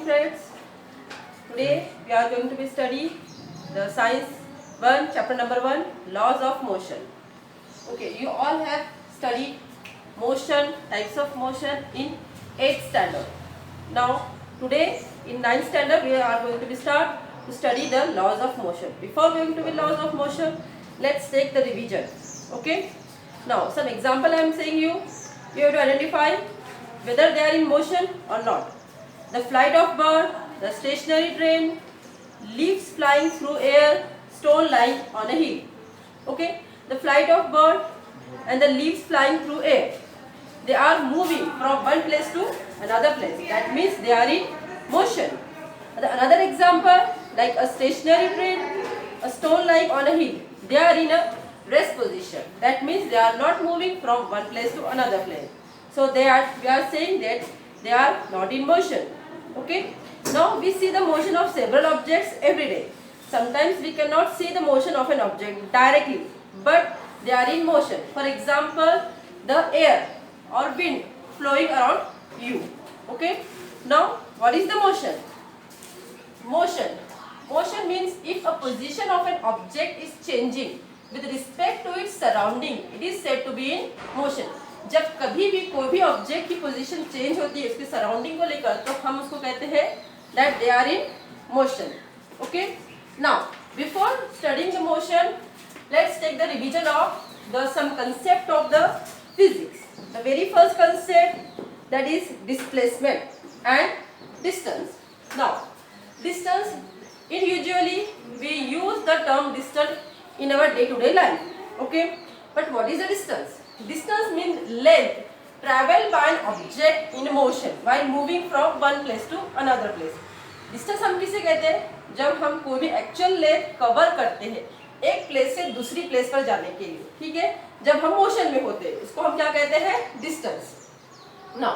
friends. Today we are going to be study the science 1 chapter number 1 laws of motion. Okay, you all have studied motion, types of motion in 8th standard. Now today in 9th standard we are going to be start to study the laws of motion. Before going to be laws of motion, let's take the revision. Okay, now some example I am saying you have to identify whether they are in motion or not. The flight of bird, the stationary train, leaves flying through air, stone lying on a hill. Okay, the flight of bird and the leaves flying through air, they are moving from one place to another place. That means they are in motion. Another example, like a stationary train, a stone lying on a hill, they are in a rest position. That means they are not moving from one place to another place. So we are saying that they are not in motion. Okay. Now we see the motion of several objects every day. Sometimes we cannot see the motion of an object directly, but they are in motion. For example, the air or wind flowing around you. Okay. Now what is the motion? Motion means if a position of an object is changing with respect to its surrounding, it is said to be in motion. जब कभी भी कोई भी object की position change होती है उसके surrounding को लेकर, तो हम उसको कहते हैं that they are in motion. Okay. Now before studying the motion, let's take the revision of some concept of the physics. The very first concept, that is displacement and distance. Now distance, usually we use the term distance in our day-to-day life. Okay, but what is the distance? Distance means length traveled by an object in motion while moving from one place to another place. Distance हम किसे कहते हैं? जब हम कोई भी actual length cover करते हैं एक प्लेस से दूसरी प्लेस पर जाने के लिए, ठीक है, जब हम मोशन में होते हैं इसको हम क्या कहते हैं? Distance. Now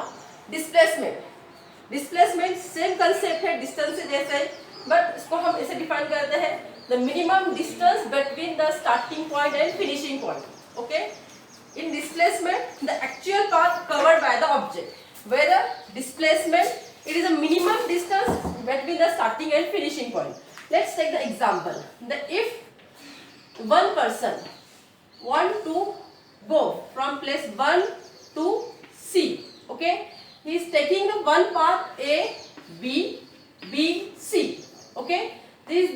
displacement same concept है डिस्टेंस से जैसे, बट इसको हम ऐसे डिफाइन करते हैं the minimum distance between the starting point and finishing point. Okay, in displacement the actual path covered by the object, where the displacement it is a minimum distance between the starting and finishing point. Let's take the example. If one person want to go from place 1 to C, okay, he is taking the one path A, B, B, C. Okay, this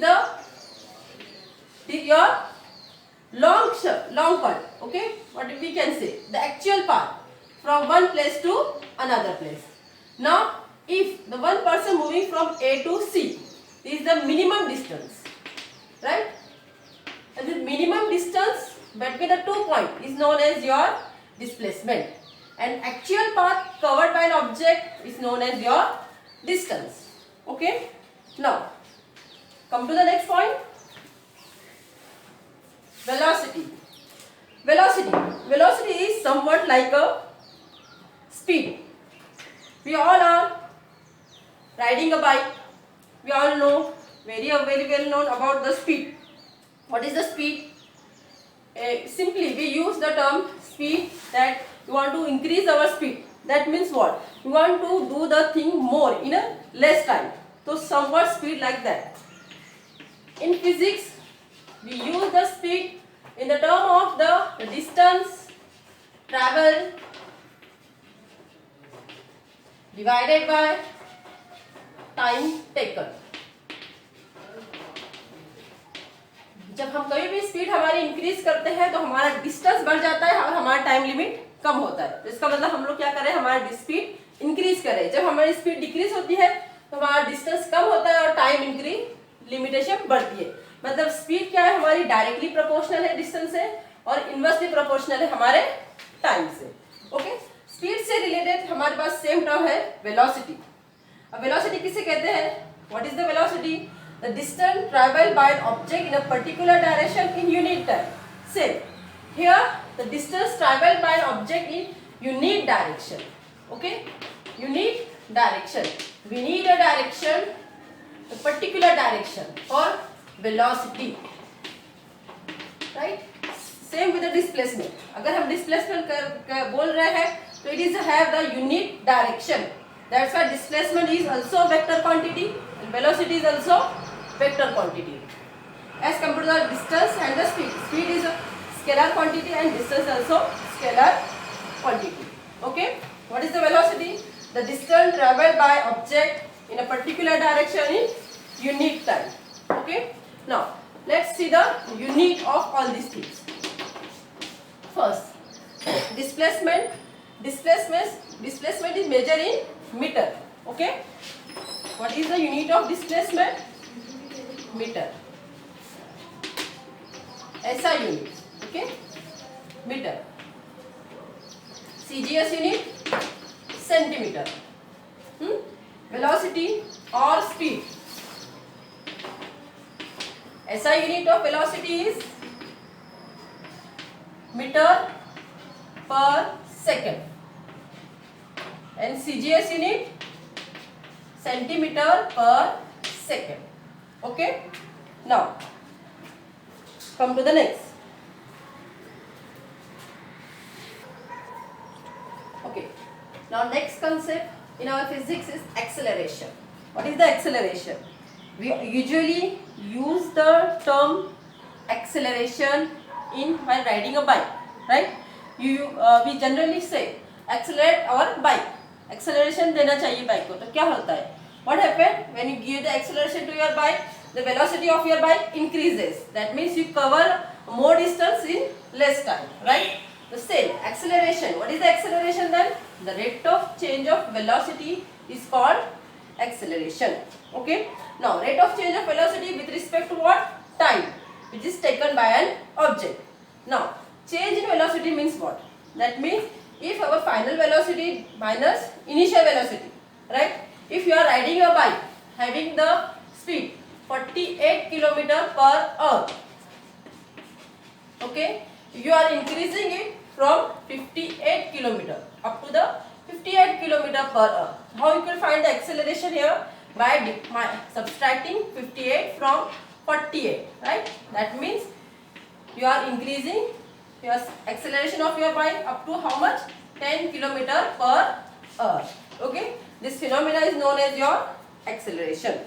is your long part. Okay, what we can say, the actual path from one place to another place. Now if the one person moving from A to C, this is the minimum distance, right? And the minimum distance between the 2 points is known as your displacement, and actual path covered by an object is known as your distance. Okay, now come to the next point. Velocity is somewhat like a speed. We all are riding a bike. We all know very well known about the speed. What is the speed? Simply we use the term speed that we want to increase our speed. That means what? We want to do the thing more in a less time. So somewhat speed like that. In physics, we use the speed in the term of the distance traveled divided by time taken. जब हम कभी भी speed हमारी increase करते हैं तो हमारा distance बढ़ जाता है और हमारा टाइम लिमिट कम होता है. तो इसका मतलब हम लोग क्या करें, हमारी स्पीड इंक्रीज करें. जब हमारी स्पीड डिक्रीज होती है तो हमारा डिस्टेंस कम होता है और टाइम इंक्रीज लिमिटेशन बढ़ती है. मतलब स्पीड क्या है, हमारी डायरेक्टली प्रोपोर्शनल है डिस्टेंस से और इनवर्सली प्रोपोर्शनल है हमारे टाइम से. ओके, स्पीड से रिलेटेड हमारे पास सेम टर्म है वेलोसिटी. अब वेलोसिटी किसे कहते हैं? What is the velocity? The distance travelled by an object in a particular direction in unit time. Same here the distance travelled by an object in unit direction. Okay, unit direction. We need a direction, a particular direction for velocity, right? Same with the displacement. अगर हम displacement बोल रहे हैं तो it is have the unit direction. That's why displacement is also vector quantity and velocity is also vector quantity. As compared to the distance and the speed. Speed is a scalar quantity and distance also scalar quantity. Okay. What is the velocity? The distance traveled by object in a particular direction in unit time. Okay. Now let's see the unit of all these things. First, displacement. Displacement is measured in meter. Okay. What is the unit of displacement? Meter. SI unit. Okay. Meter. CGS unit centimeter. Velocity or speed. SI unit of velocity is meter per second and CGS unit centimeter per second. Okay. Now come to the next. Okay. Now next concept in our physics is acceleration. What is the acceleration? We usually use the term acceleration in while riding a bike, right? We generally say accelerate our bike. Acceleration देना चाहिए bike को. तो क्या होता है? What happen when you give the acceleration to your bike? The velocity of your bike increases. That means you cover more distance in less time, right? The same acceleration. What is the acceleration then? The rate of change of velocity is called acceleration. Okay. Now rate of change of velocity with respect to what? Time, which is taken by an object. Now change in velocity means what? That means if our final velocity minus initial velocity, right? If you are riding a bike having the speed 48 km per hour, okay, you are increasing it from 58 km up to the 58 km per hour. How you can find the acceleration here? By subtracting 58 from 48, right? That means you are increasing your acceleration of your bike up to how much? 10 km per hour. Okay, this phenomena is known as your acceleration.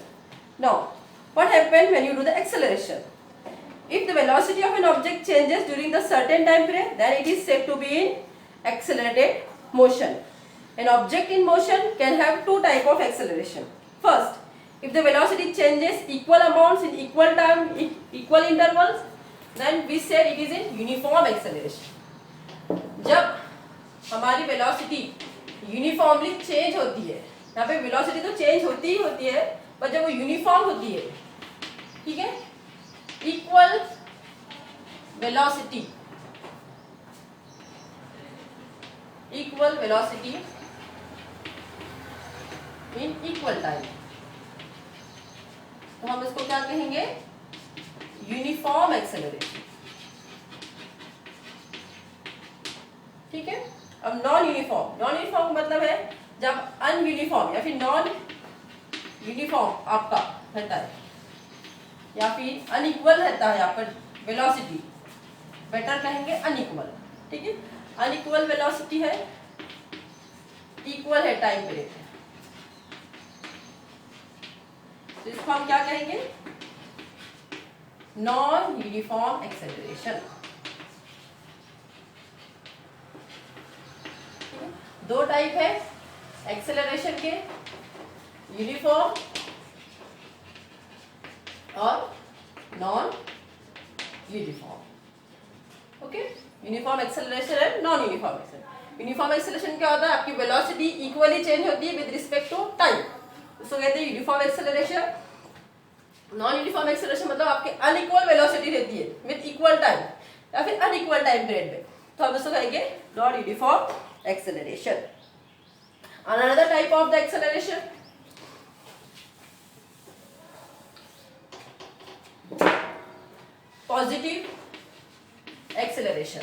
Now what happens when you do the acceleration? If the velocity of an object changes during the certain time period, then it is said to be in accelerated motion. An object in motion can have two types of acceleration. First, if the velocity changes equal amounts in equal time, equal intervals, then we said it is in uniform acceleration. जब हमारी velocity uniformly change होती है, यहाँ पे velocity तो change होती ही होती है, पर जब वो uniform होती है, ठीक है, equal velocity in equal time, तो हम इसको क्या कहेंगे? Uniform acceleration. ठीक है. अब नॉन यूनिफॉर्म मतलब है जब अनयूनिफॉर्म या फिर नॉन यूनिफॉर्म आपका रहता है या फिर अनइक्वल रहता है आपका वेलोसिटी, बेटर कहेंगे अनइक्वल. ठीक है. अनइक्वल वेलोसिटी है, इक्वल है टाइम पीरियड, तो इसको हम क्या कहेंगे? Non uniform acceleration. दो टाइप है एक्सेलरेशन के, यूनिफॉर्म और non uniform. Okay. Uniform acceleration है, non uniform acceleration. Uniform acceleration क्या होता है? आपकी वेलोसिटी इक्वली चेंज होती है विद रिस्पेक्ट टू टाइम, उसको कहते हैं uniform acceleration. Non uniform acceleration मतलब आपके अनइक्वल वेलोसिटी रहती है विद इक्वल टाइम या फिर अनइक्वल टाइम पीरियड में, तो हम उसको कहेंगे non uniform acceleration. Another type of the acceleration, positive acceleration.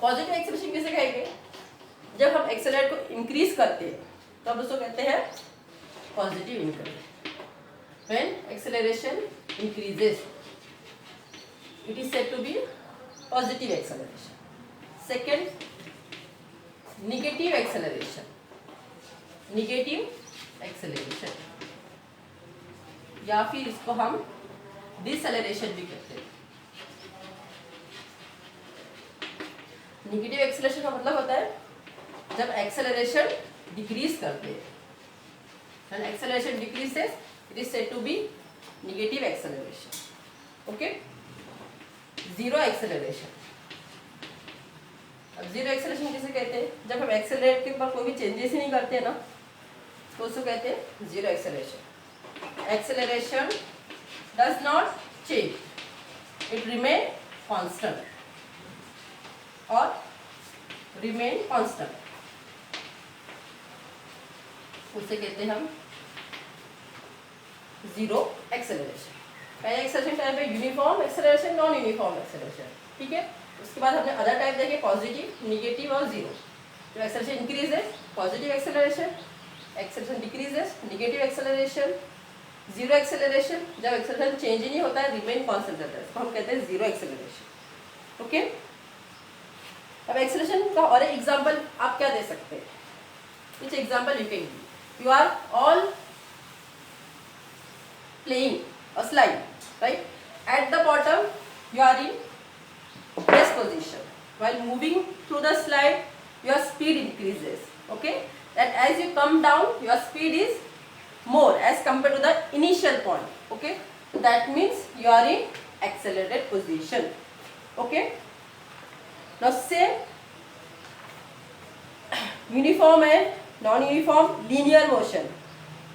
Positive acceleration किसे कहेंगे? जब हम एक्सेलरेट को इंक्रीज करते हैं तो हम उसको कहते हैं positive increase. When acceleration increases, it is said to be positive acceleration. Second, negative acceleration, negative acceleration, या फिर इसको हम डिसेलेरेशन भी कहते हैं। निगेटिव एक्सेलरेशन का मतलब होता है जब एक्सेलरेशन डिक्रीज करते हैं, and acceleration decreases, it is said to be negative acceleration. Okay, zero acceleration. अब जीरो एक्सेलरेशन किसे कहते हैं? जब हम एक्सेलरेट के ऊपर कोई भी चेंजेस ही नहीं करते ना, तो उसको कहते हैं zero acceleration. Acceleration does not change, it remain constant और रिमेन कांस्टेंट, उसे कहते हैं हम जीरो एक्सेलरेशन। पहले एक्सेलरेशन टाइप है uniform acceleration, non uniform acceleration, ठीक है। उसके बाद हमने अदर टाइप देखे पॉजिटिव, निगेटिव और जीरो। जब acceleration increases positive acceleration, acceleration decreases negative acceleration, zero acceleration जब एक्सेलरेशन चेंज ही नहीं होता है, रिमेन कांस्टेंट रहता है, इसको हम कहते हैं जीरो एक्सेलरेशन। ओके, अब एक्सेलरेशन का और एक एग्जांपल आप क्या दे सकते हैं? Which example you can give? You are all playing a slide, right? At the bottom, you are in rest position. While moving through the slide, your speed increases. Okay? That as you come down, your speed is more as compared to the initial point. Okay? So that means you are in accelerated position. Okay? Now say uniform and non uniform linear motion.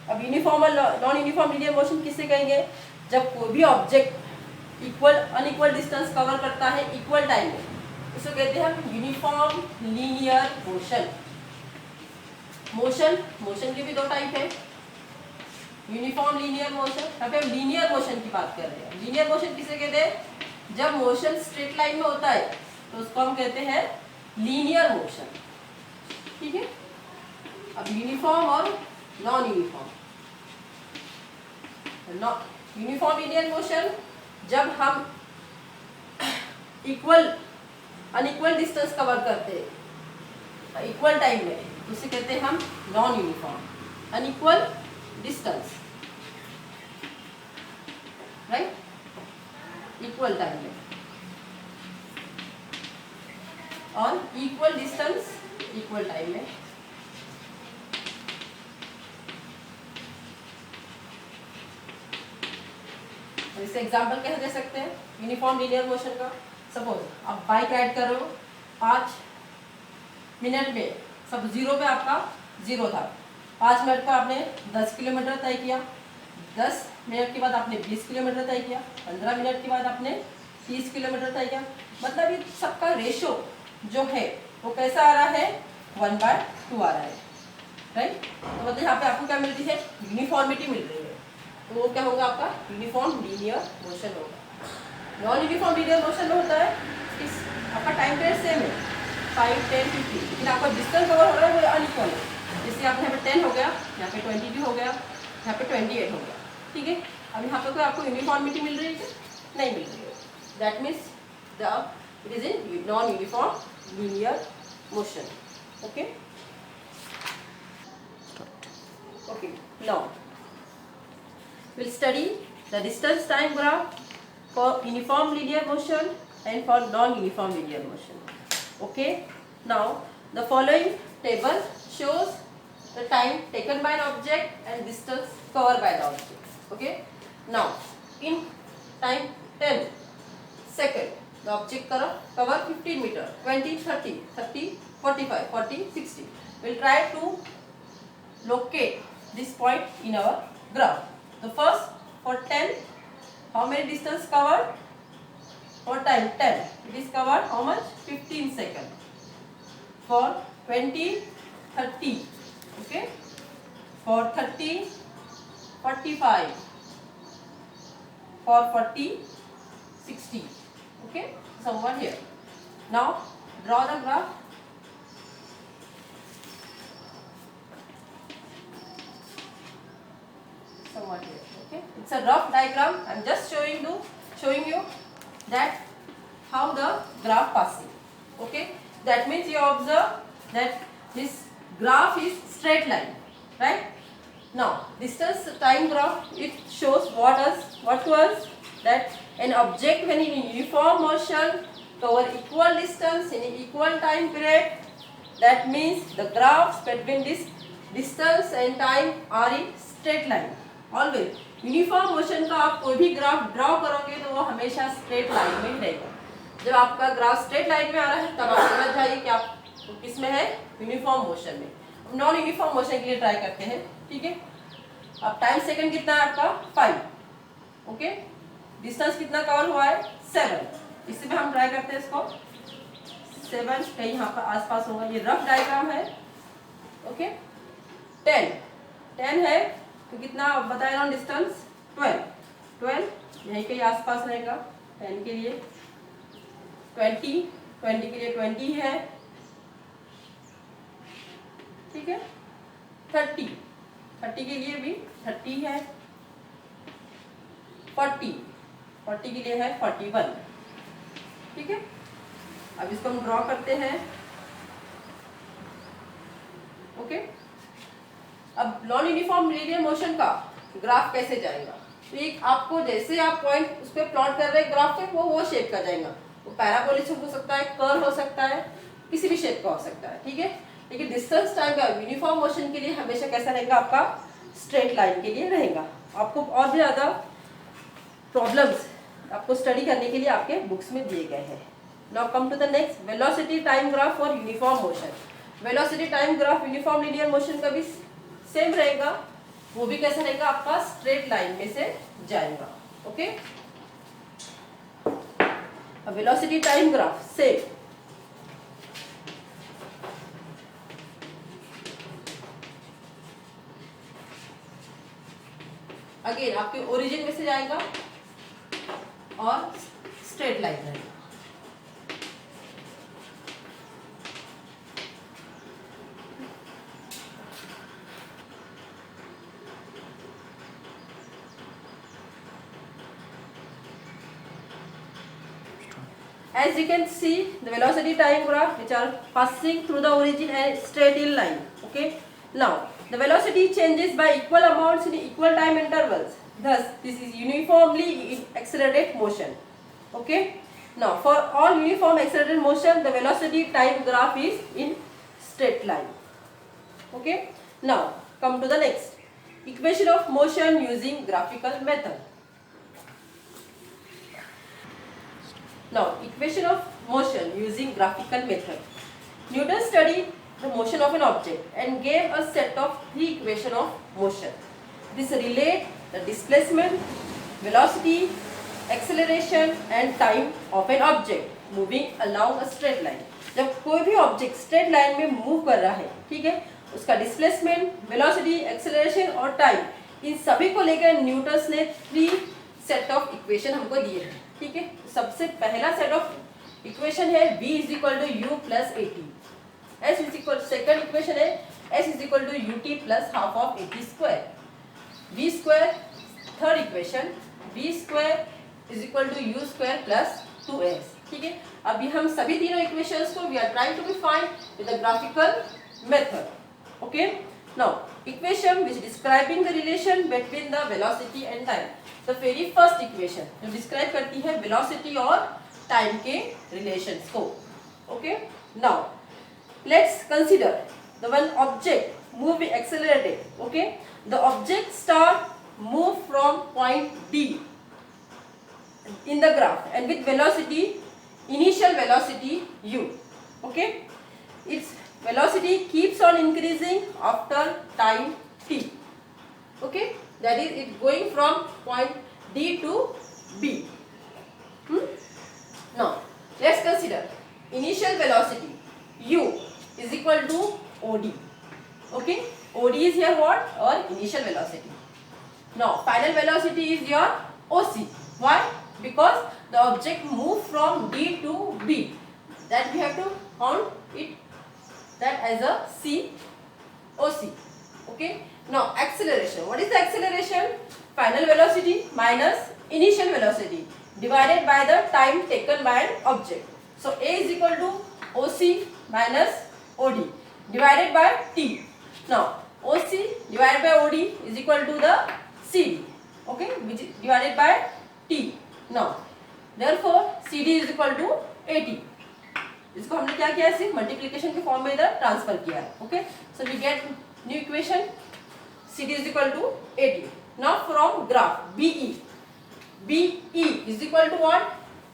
अब uniform और non uniform linear motion किसे कहेंगे? जब कोई भी object equal unequal distance cover करता है equal time में, उसको कहते हैं हम यूनिफॉर्म लीनियर मोशन। मोशन के भी दो टाइप है, यूनिफॉर्म लीनियर मोशन, यहाँ पे हम लीनियर मोशन की बात कर रहे हैं। लीनियर मोशन किसे कहते हैं? जब मोशन स्ट्रेट लाइन में होता है तो उसको हम कहते हैं लीनियर मोशन, ठीक है। अब यूनिफॉर्म और non uniform. Uniform linear motion जब हम इक्वल अनइक्वल डिस्टेंस कवर करते हैं इक्वल टाइम में, उसे कहते हैं हम non uniform. Unequal distance, right, equal time में, और इक्वल डिस्टेंस इक्वल टाइम में। इससे एग्जाम्पल कैसे दे सकते हैं यूनिफॉर्म लीनियर मोशन का? सपोज आप बाइक राइड कर रहे हो, 5 मिनट में सब जीरो पे आपका जीरो था, 5 मिनट का आपने 10 किलोमीटर तय किया, 10 मिनट के बाद आपने 20 किलोमीटर तय किया, 15 मिनट के बाद आपने 30 किलोमीटर तय किया। मतलब ये सबका रेशो जो है वो कैसा आ रहा है? 1/2 आ रहा है, राइट। तो मतलब यहाँ पे आपको क्या मिल रही है? यूनिफॉर्मिटी मिल रही है, तो वो क्या होगा? आपका यूनिफॉर्म लीनियर मोशन होगा। नॉन यूनिफॉर्म लीनियर मोशन में होता है इस आपका टाइम पीरियड सेम है 5, 10, 50, लेकिन आपका डिस्टेंस कवर हो रहा है वो अनइक्वल है। जैसे आपने यहाँ पे 10 हो गया, यहाँ पे 22 हो गया, यहाँ पे 28 हो गया, ठीक है। अब यहाँ पे कोई आपको यूनिफॉर्मिटी मिल रही है क्या? नहीं मिल रही है। That means it is in non uniform linear motion. Okay, okay, now we'll study the distance time graph for uniform linear motion and for non-uniform linear motion. Okay, now the following table shows the time taken by an object and distance covered by the object. Okay, now in time 10 second the object cover 15 meter, 20, 30, 30, 45, 40, 60. We'll try to locate this point in our graph. The first for 10, how many distance covered? For time 10, it is covered how much? 15 seconds. For 20, 30, okay. For 30, 45. For 40, 60. Okay. Somewhere here. Now draw the graph. Somewhat here. Okay, it's a rough diagram. I'm just showing you that how the graph passing. Okay, that means you observe that this graph is straight line, right? Now distance time graph, it shows what to us, that an object when in uniform motion cover equal distance in equal time period, that means the graphs between this distance and time are in straight line. Always uniform motion का आप कोई भी graph draw करोगे तो वो हमेशा straight line में ही रहेगा. जब आपका ग्राफ स्ट्रेट लाइन में आ रहा है तब आप समझ जाइए कि आप किस में है, यूनिफॉर्म मोशन में. नॉन यूनिफॉर्म मोशन के लिए ट्राई करते हैं. ठीक है, अब टाइम सेकंड कितना है आपका 5. ओके, डिस्टेंस कितना कवर हुआ है 7. इससे में हम ट्राई करते हैं इसको 7 कहीं यहाँ पर आसपास होगा. ये रफ डायग्राम है. ओके, 10 है तो कितना बताया ना डिस्टेंस 12 यहीं के आसपास रहेगा. 10 के लिए 20 के लिए 20 है. ठीक है, 30 के लिए भी 30 है. 40 के लिए है 41. ठीक है, अब इसको हम ड्रॉ करते हैं. ओके, अब नॉन यूनिफॉर्म लीनियर मोशन का ग्राफ कैसे जाएगा. तो एक आपको जैसे आप पॉइंट उस पर प्लॉट कर रहे हैं ग्राफ पे, वो शेप का जाएगा. वो पैराबोलिक हो सकता है, कर्व हो सकता है, किसी भी शेप का हो सकता है. ठीक है, लेकिन डिस्टेंस टाइम का यूनिफॉर्म मोशन के लिए हमेशा कैसा रहेगा, आपका स्ट्रेट लाइन के लिए रहेगा. आपको और भी ज़्यादा प्रॉब्लम्स आपको स्टडी करने के लिए आपके बुक्स में दिए गए हैं. Now come to the next, velocity time graph for uniform motion. Velocity time graph uniform linear motion का भी सेम रहेगा. वो भी कैसा रहेगा, आपका स्ट्रेट लाइन में से जाएगा. ओके, अब velocity time graph same. Again आपके ओरिजिन में से जाएगा और स्ट्रेट लाइन रहेगा. As you can see, the velocity time graph which are passing through the origin and straight in line. Okay, now the velocity changes by equal amounts in equal time intervals. Thus, this is uniformly accelerated motion. Okay, now for all uniform accelerated motion, the velocity time graph is in straight line. Okay, now come to the next equation of motion using graphical method. Now, equation of motion using graphical method. Newton studied the motion of an object and gave a set of 3 equations of motion. This relate the displacement, velocity, acceleration and time of an object moving along a straight line. जब कोई भी object straight line में move कर रहा है, ठीक है, उसका डिस्प्लेसमेंट, वेलोसिटी, एक्सेलरेशन और टाइम, इन सभी को लेकर न्यूटन ने 3 सेट ऑफ इक्वेशन हमको दिए हैं. ठीक है, सबसे पहला सेट ऑफ इक्वेशन है v is equal to U plus A T. S is equal, second equation है s is equal to U T plus half of A T square. v square third equation, v square is equal to U square plus 2s. ठीक है, अभी हम सभी तीनों equations को we are trying to be find with the graphical method. Okay, now equation which describing the relation between the velocity and time. The very first equation जो describe करती है वेलोसिटी और टाइम के रिलेशंस को. Okay, now let's consider the one object move accelerated. Okay, the object start move from point D in the graph and with velocity, initial velocity u. Okay, its velocity keeps on increasing after time t. Okay, that is it going from point D to B. Now let's consider initial velocity u is equal to OD. Okay, OD is here what? Or initial velocity. Now final velocity is your OC. Why? Because the object moved from D to B, that we have to count it that as a C OC. Okay, now acceleration. What is the acceleration? Final velocity minus initial velocity divided by the time taken by an object. So A is equal to OC minus OD. divided by T. Now OC divided by OD is equal to the CD, okay, which is divided by T. Now therefore CD is equal to 80. इसको हमने क्या किया, सिर्फ multiplication के form में इधर transfer किया है. Okay, so we get new equation CD is equal to 80. Now from graph BE is equal to what?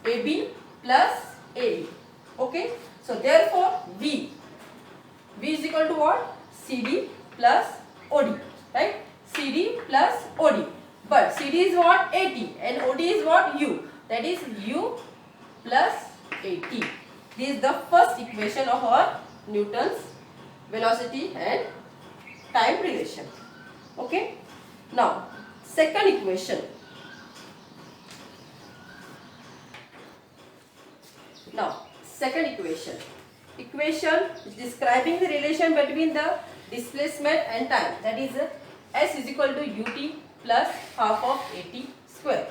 AB plus AE. Okay, so therefore V is equal to what? CD plus OD, right? CD plus OD. But CD is what? 80 and OD is what? U. That is U plus 80. This is the first equation of our Newton's velocity and time relation. Okay. Now second equation. Equation describing the relation between the displacement and time, that is S is equal to ut plus half of at square.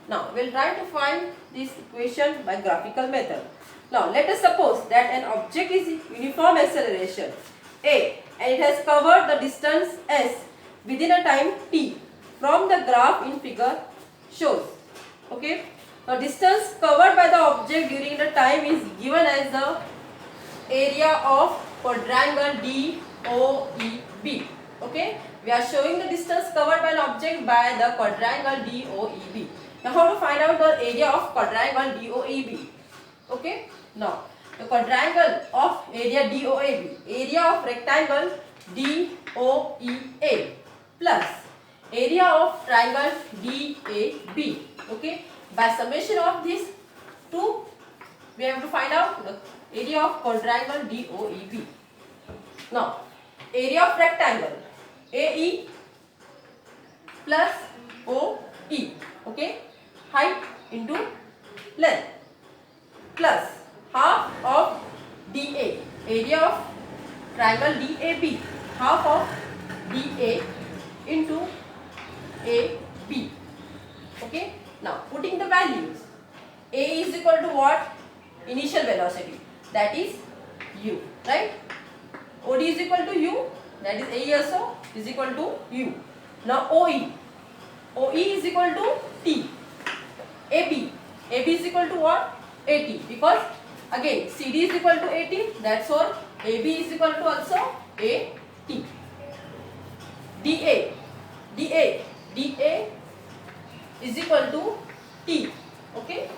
Now we will try to find this equation by graphical method. Now let us suppose that an object is uniform acceleration a and it has covered the distance s within a time t from the graph in figure shows. Okay, the distance covered by the object during the time is given as the area of quadrangle DOEB. Okay, we are showing the distance covered by an object by the quadrangle DOEB. Now how to find out the area of quadrangle DOEB? Okay, now the quadrangle of area DOAB, area of rectangle DOEA plus area of triangle DAB. Okay, by summation of these two we have to find out the area of quadrangle DOEB. Now area of rectangle AE plus OE, okay, height into length, plus half of DA, area of triangle DAB, half of DA into AB. Okay, now putting the values, A is equal to what? Initial velocity, that is U, right? OD is equal to U, that is AE also is equal to U. Now OE is equal to T. AB is equal to what? 80, because again CD is equal to 80, that's all AB is equal to also 80. DA is equal to T. Okay,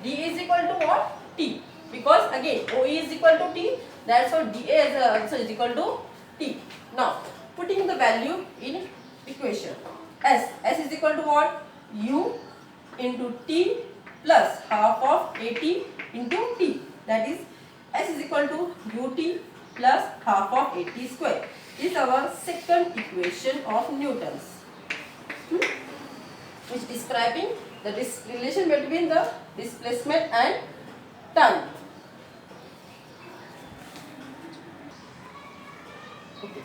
DA is equal to what? T, because again OE is equal to T, that's why DA also is equal to T. Now putting the value in equation, S is equal to what? U into T plus half of AT into T, that is S is equal to UT plus half of AT square. This is our second equation of Newton's, which is describing the relation between the displacement and time. Okay.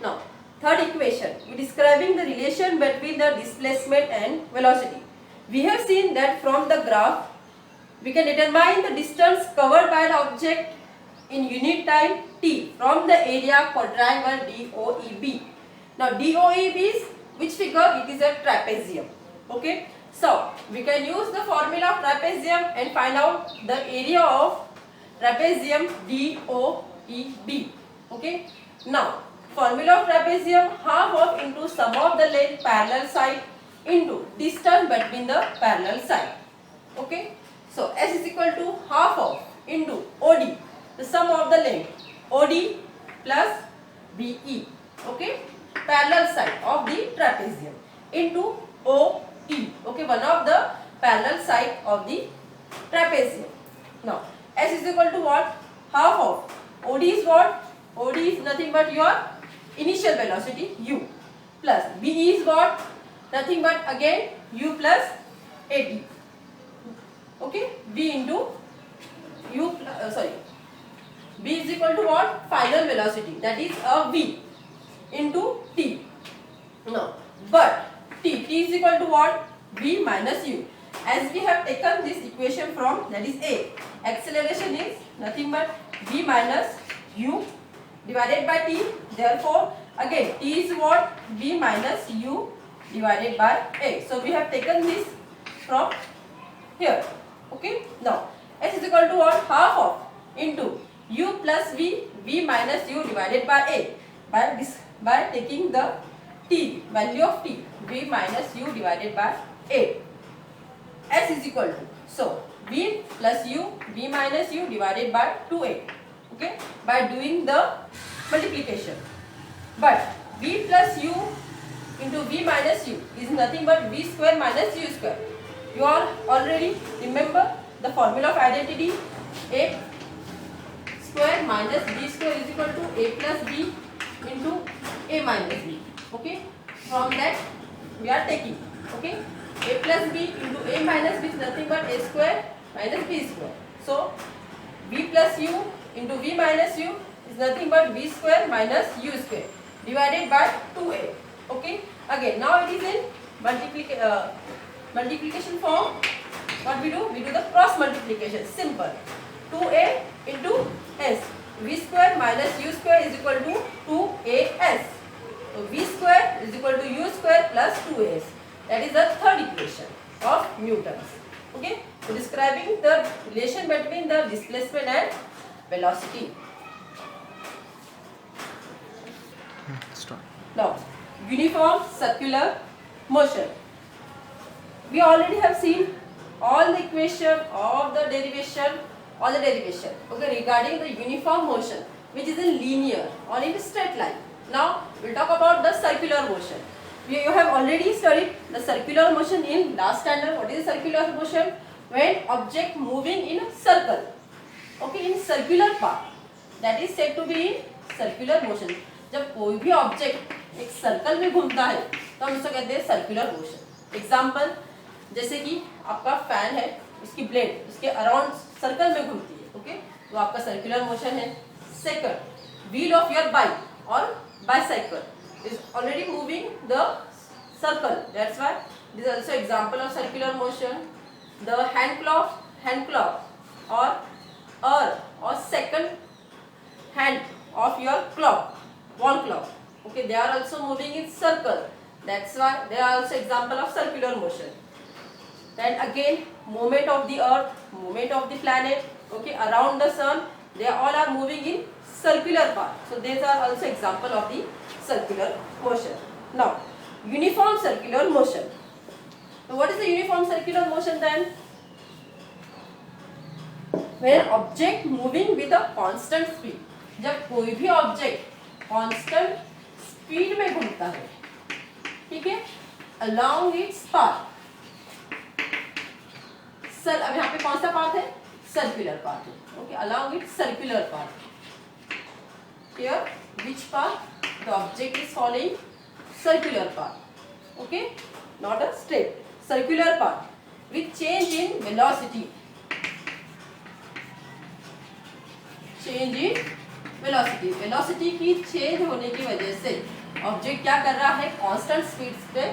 Now third equation, we are describing the relation between the displacement and velocity. We have seen that from the graph we can determine the distance covered by an object in unit time t from the area quadrangle DOEB. Now DOEB is which figure? It is a trapezium. Okay, so we can use the formula of trapezium and find out the area of trapezium DOEB. Okay, now formula of trapezium, half of into sum of the length parallel side into distance between the parallel side. Okay, so S is equal to half of into OD, the sum of the length OD plus BE, okay, parallel side of the trapezium, into OE, okay, one of the parallel side of the trapezium. Now S is equal to what? Half of OD is what? OD is nothing but your initial velocity U, plus BE is what? Nothing but again U plus AT. Okay, B into U B is equal to what? Final velocity, that is a V into T. Now but T is equal to what? V minus U. As we have taken this equation from, that is A, acceleration is nothing but V minus U, divided by t. Therefore again t is what? V minus u divided by a. So we have taken this from here. Okay, now s is equal to what? Half of into u plus v minus u divided by a, by taking the t, value of t, v minus u divided by a. S is equal to, so v plus u, v minus u divided by 2a. Okay, by doing the multiplication. But v plus u into v minus u is nothing but v square minus u square. You all already remember the formula of identity. A square minus b square is equal to a plus b into a minus b. Okay, from that we are taking, okay, a plus b into a minus b is nothing but a square minus b square. So v plus u into v minus u is nothing but v square minus u square divided by 2a. Okay, again now it is in multiplication form. What we do? We do the cross multiplication. Simple. 2a into s. V square minus u square is equal to 2as. So v square is equal to u square plus 2as. That is the third equation of Newton's. Okay, so describing the relation between the displacement and velocity. Stop. Now, uniform circular motion. We already have seen all the equation of the derivation, okay, regarding the uniform motion, which is in linear or in straight line. Now we'll talk about the circular motion. You have already studied the circular motion in last standard. What is circular motion? When object moving in a circle, okay, in circular path, that is said to be in circular motion. जब कोई भी object एक circle में घूमता है तो हम इसको कहते हैं सर्कुलर मोशन. एग्जाम्पल, जैसे कि आपका फैन है, इसकी ब्लेड उसके अराउंड सर्कल में घूमती है. ओके, तो आपका सर्कुलर मोशन है. Second, wheel of your bike और bicycle is already moving the circle. That's why this is also example of circular motion. The hand clock और second hand of your clock, wall clock, okay, they are also moving in circle. That's why they are also example of circular motion. Then again, movement of the earth, movement of the planet, okay, around the sun, they all are moving in circular path. So these are also example of the circular motion. Now, uniform circular motion. So what is the uniform circular motion then? When an object moving with a constant speed. जब कोई भी object constant speed में घूमता है, ठीक है, along its path. Sir अब यहाँ पे कौन सा पाथ है? सर्कुलर पाथ है. Okay, along it's circular path. Here which path? The object is following circular path. Okay, not a straight, circular path with change in velocity. Change in velocity की change होने की वजह से object क्या कर रहा है? कांस्टेंट स्पीड पे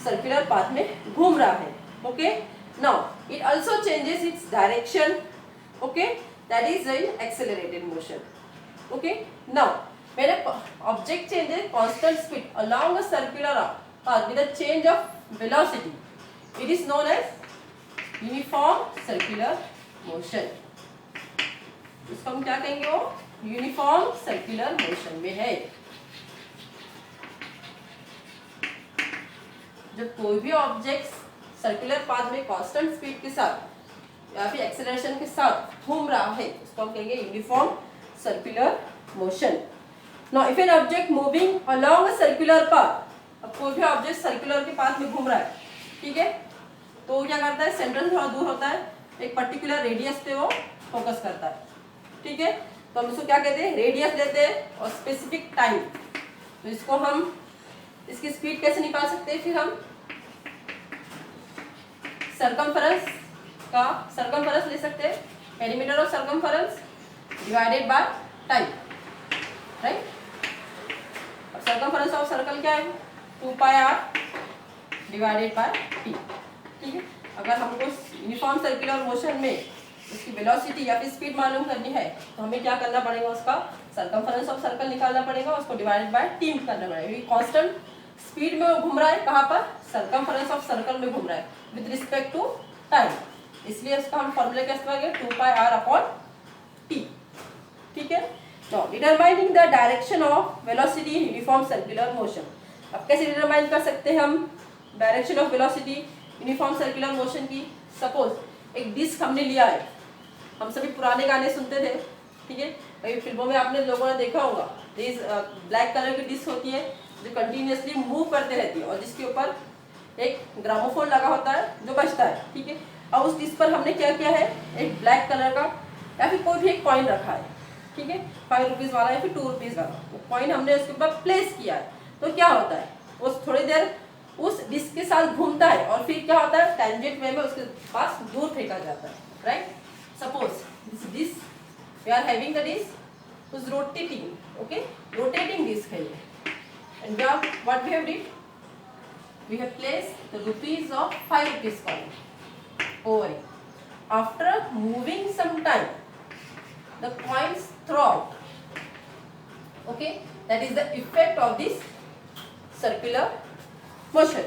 सर्कुलर पाथ में घूम रहा है. Okay, now it also changes its direction. Okay, that is in accelerated motion. Okay, now when a object changes constant speed along a circular path with a change of velocity, it is known as uniform circular motion. इसको हम क्या कहेंगे? वो uniform circular motion में है. जब कोई भी ऑब्जेक्ट सर्कुलर पाथ में कांस्टेंट स्पीड के साथ या फिर एक्सेलरेशन के साथ घूम रहा है, उसको हम कहेंगे uniform circular motion. Now if an object moving along a circular path, अब कोई भी ऑब्जेक्ट सर्कुलर के पाथ में घूम रहा है, ठीक है, तो क्या करता है? सेंटर थोड़ा दूर होता है, एक पर्टिकुलर रेडियस पे वो फोकस करता है. ठीक है, तो हम इसको क्या कहते हैं? रेडियस लेते हैं और स्पेसिफिक टाइम. तो इसको हम इसकी स्पीड कैसे निकाल सकते हैं? फिर हम सर्कमफेरेंस ले सकते हैं. Perimeter of circumference divided by time, right. और सर्कमफेरेंस ऑफ सर्कल क्या है? 2πr divided by t. ठीक है, अगर हमको यूनिफॉर्म सर्कुलर मोशन में उसकी वेलोसिटी या फिर स्पीड मालूम करनी है तो हमें क्या करना पड़ेगा? उसका सर्कमफरेंस ऑफ सर्कल निकालना पड़ेगा, उसको डिवाइडेड बाय टीम करना पड़ेगा। कांस्टेंट स्पीड में वो घूम रहा है, कहाँ पर, सर्कमफरेंस ऑफ सर्कल में घूम रहा है विद रिस्पेक्ट टू टाइम, इसलिए इसका हम फॉर्मूले का इस्तेमाल करें 2πr/t। ठीक है। Now determining the direction of velocity in uniform circular motion. अब कैसे डिटरमाइन कर सकते हैं हम direction of velocity uniform circular motion की। सपोज एक डिस्क हमने लिया है, हम सभी पुराने गाने सुनते थे, ठीक है, कई फिल्मों में आपने लोगों ने देखा होगा, दिस ब्लैक कलर की डिस्क होती है जो कंटिन्यूअसली मूव करते रहती है और जिसके ऊपर एक ग्रामोफोन लगा होता है जो बजता है। ठीक है। अब उस डिस्क पर हमने क्या किया है, एक ब्लैक कलर का या फिर कोई भी एक कॉइन रखा है, ठीक है, 5 रुपीज़ वाला या फिर 2 रुपीज़ वाला, वो कॉइन हमने उसके ऊपर प्लेस किया है। तो क्या होता है, वो थोड़ी देर उस डिस्क के साथ घूमता है और फिर क्या होता है, टेंजेंट वे में उसके पास दूर फेंका जाता है, right. Suppose this disc we are having the disc who's rotating, okay, rotating disk है ये, and now what we have did, we have placed the rupees of 5 rupees coin over it. After moving some time, the coins throw out, okay, that is the effect of this circular motion.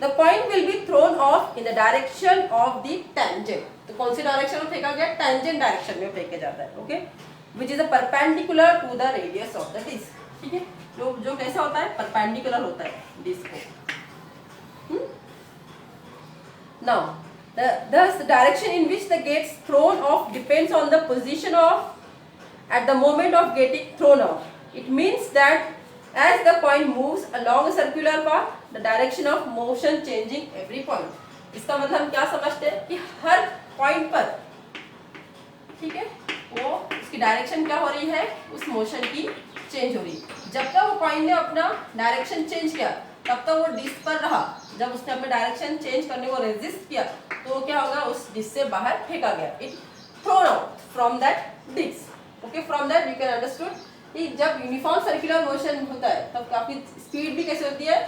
The coin will be thrown off in the direction of the tangent. तो कौन सी direction में फेंका गया, tangent direction में फेंके जाता है, okay, which is a perpendicular to the radius of the disc। ठीक है, जो कैसा होता है, परपेंडिकुलर होता है डिस्क को। Now thus the direction in which the gets thrown off depends on the position of at the moment of getting thrown off. It means that as the coin moves along a circular path, the direction of motion changing every point. इसका मतलब हम क्या समझते हैं कि हर point पर, ठीक है, वो उसकी डायरेक्शन क्या हो रही है, उस मोशन की चेंज हो रही है। जब तक वो कॉइन ने अपना डायरेक्शन चेंज किया तब तक वो डिस्क पर रहा, जब उसने अपने डायरेक्शन चेंज करने को रेजिस्ट किया तो वो क्या होगा, उस डिस्क से बाहर फेंका गया, it thrown out from that disc. Okay, from that you can understood कि जब यूनिफॉर्म सर्कुलर मोशन होता है तब आपकी स्पीड भी कैसे होती है,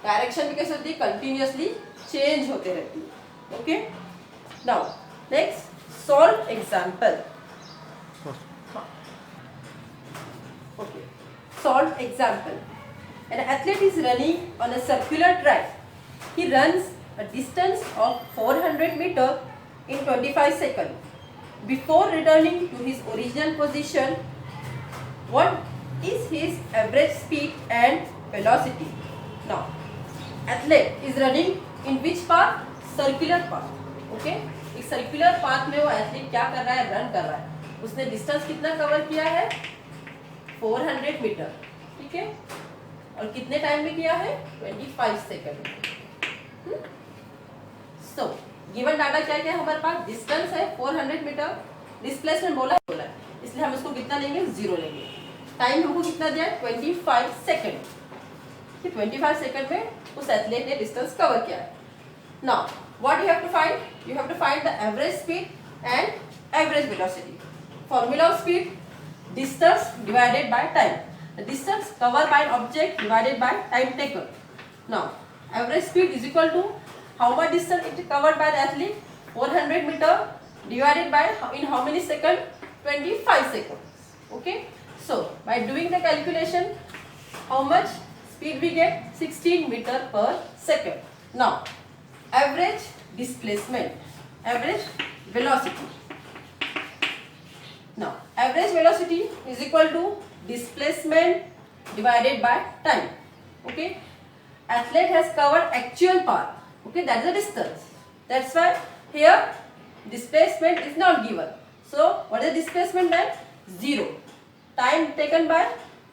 डायरेक्शन भी कैसे होती है, कंटिन्यूअसली चेंज होते रहती है। Okay, now next solve example. Okay, solved example. An athlete is running on a circular track. He runs a distance of 400 meters in 25 seconds. Before returning to his original position, what is his average speed and velocity? Now, athlete is running in which path? Circular path. Okay, एक circular path में वो athlete क्या कर रहा है, run कर रहा है। उसने डिस्टेंस कितना कवर किया है, 400 मीटर, ठीक है, और कितने टाइम में किया है, 25 सेकंड। सो गिवन डाटा क्या क्या है हमारे पास, डिस्टेंस है 400 मीटर, डिस्प्लेसमेंट बोला है, इसलिए हम इसको कितना लेंगे, 0 लेंगे। टाइम हमको कितना दिया है, 25 सेकंड। 25 सेकंड में उस एथलीट ने डिस्टेंस कवर किया है। Now what you have to find, you have to find the average speed and average velocity. Formula of speed, distance divided by time. The distance covered by an object divided by time taken. Now, average speed is equal to how much distance it is covered by the athlete, 400 meter divided by in how many seconds, 25 seconds. Okay. So, by doing the calculation, how much speed we get, 16 meter per second. Now, average displacement, average velocity. Now, average velocity is equal to displacement divided by time. Okay, athlete has covered actual path. Okay, that is the distance. That's why here displacement is not given. So, what is displacement then? 0. Time taken by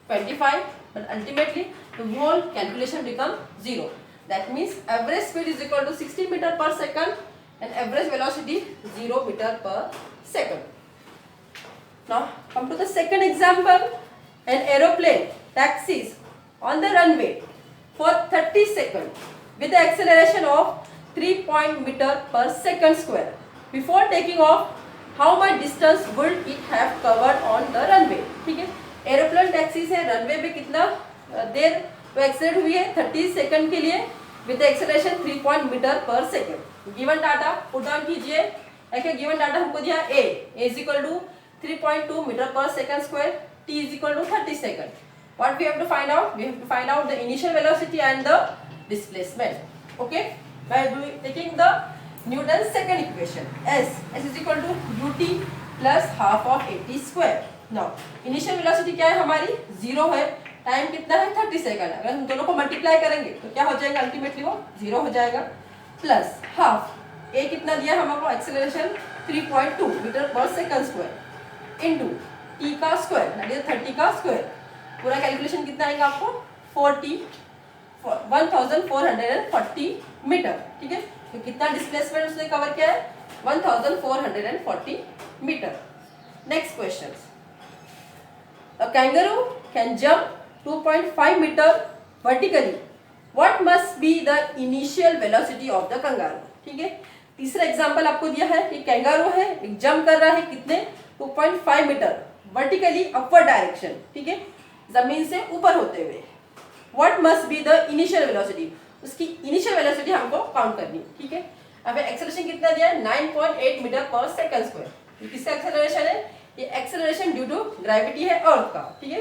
25, but ultimately the whole calculation becomes 0. That means average speed is equal to 60 meter per second and average velocity 0 meter per second. Now come to the second example. An aeroplane taxis on the runway for 30 seconds with the acceleration of 3 meter per second square. Before taking off, how much distance would it have covered on the runway? ठीक है, aeroplane taxi से runway पे कितना देर वो accelerate हुई है, 30 second के लिए with acceleration 3 metre per second. Given data put down कीजिए। गिवन डाटा हमको दिया a is equal to 3.2 metre per second square, t is equal to 30 seconds. What we have to find out? We have to find out the initial velocity and the displacement. Okay? By taking the Newton's second equation, s is equal to ut plus half of at square. Now initial velocity क्या है हमारी? 0 है. Time कितना है? 30 second. अगर हम दोनों को मल्टीप्लाई करेंगे तो क्या हो जाएगा? अल्टीमेटली वो 0 हो जाएगा. प्लस हाफ ए कितना दिया हमको? Acceleration 3.2 metre per second square into T का स्क्वायर दैट इज 30 का स्क्वायर. पूरा कैलकुलेशन कितना आएगा आपको? 1440 मीटर. ठीक है, तो कितना डिस्प्लेसमेंट उसने कवर किया है? 1440 metre. Next question. A kangaroo can jump 2.5 meter vertically. What must be the initial velocity of the kangaroo? ठीक है, तीसरा एग्जांपल आपको दिया है कि कैंगारू है, एक जंप कर रहा है कितने? 2.5 मीटर वर्टिकली अपवर्ड डायरेक्शन. ठीक है, जमीन से ऊपर होते हुए. What must be the initial velocity? उसकी इनिशियल वेलोसिटी हमको काउंट करनी. ठीक है, अब एक्सेलरेशन कितना दिया है? 9.8 मीटर पर सेकंड स्क्वायर. ये किसका एक्सेलरेशन है? ये एक्सेलरेशन ड्यू टू ग्रेविटी है अर्थ का. ठीक है,